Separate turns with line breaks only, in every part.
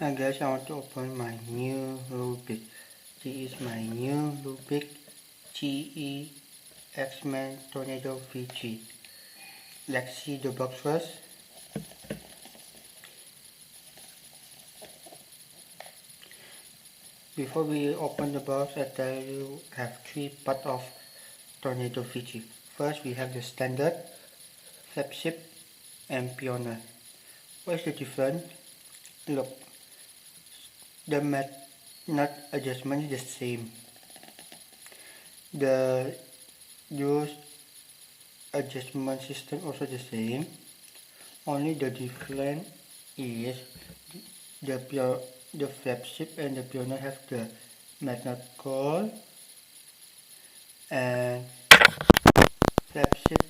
Hi guys, I want to open my new rubik. This is my new rubik qiyi xman tornado v3. Let's see the box first. Before we open the box, I tell you have three parts of tornado v3. First we have the standard, flagship and pioneer. What is the difference? Look, the nut adjustment is the same. The use adjustment system also the same. Only the difference is the flagship and the pioneer have the magnet core, and flagship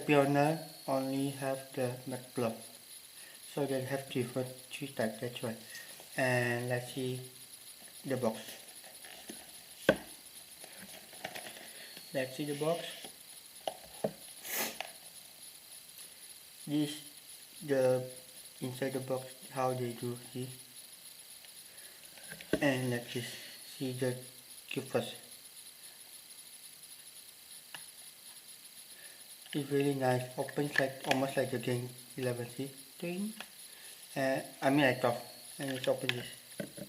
pioneer only have the magnet plug. So they have different three types, that's why. And let's see the box. Let's see the box. This the inside the box how they do, see. And let's just see the cube first. It's really nice. Opens like almost like the game 11. See, ding. I mean like top, and let's open this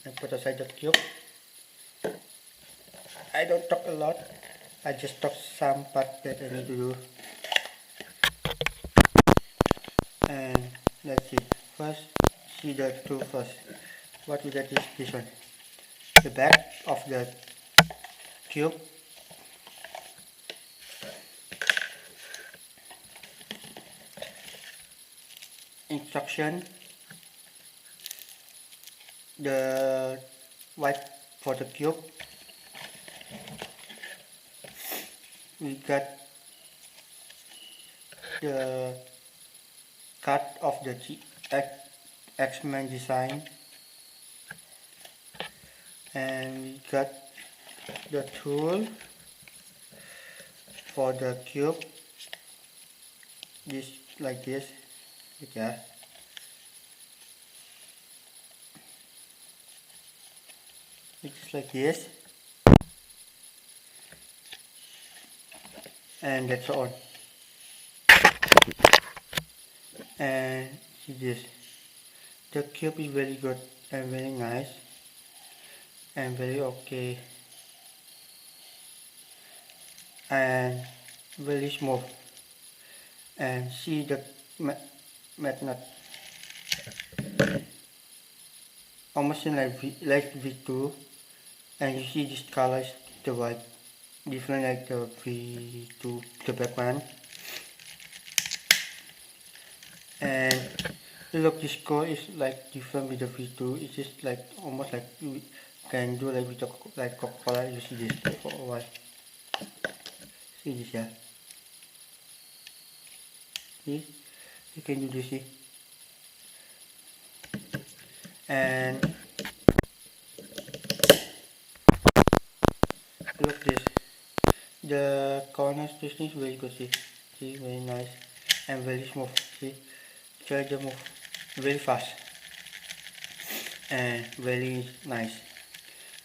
and put aside the cube. I don't talk a lot. I just talk some part that I need to do. And let's see. First, see the two first. What we get is this one. The back of the cube. Instruction. The white for the cube. We got the cut of the xman design, and we got the tool for the cube. This like this, yeah. It's like this, and that's all. And see this, the cube is very good and very nice and very okay and very smooth. And see the magnet, almost like V2, and you see this color is the white, different like the V2, the black one. And look, this core is like different with the V2. It's just like almost like you can do like with the like Coca-Cola. You see this for a while. See this, yeah. See, you can do this, see. And look this, the corner stitching is very good, see, very nice and very smooth, see, charger move very fast and very nice.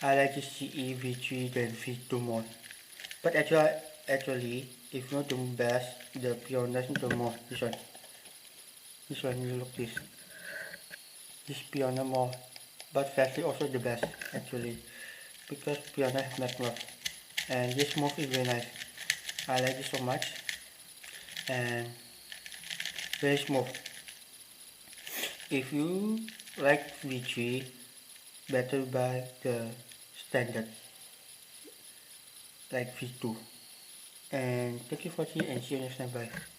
I like the CE V3 than V2 more, but actually if you want the best, the pioneer is the more, this one, you look this pioneer more, but flagship also the best actually, because pioneer has magnet. And this move is very nice. I like it so much and very smooth. If you like V3, better buy the standard like V2. And thank you for watching and see you next time. Bye.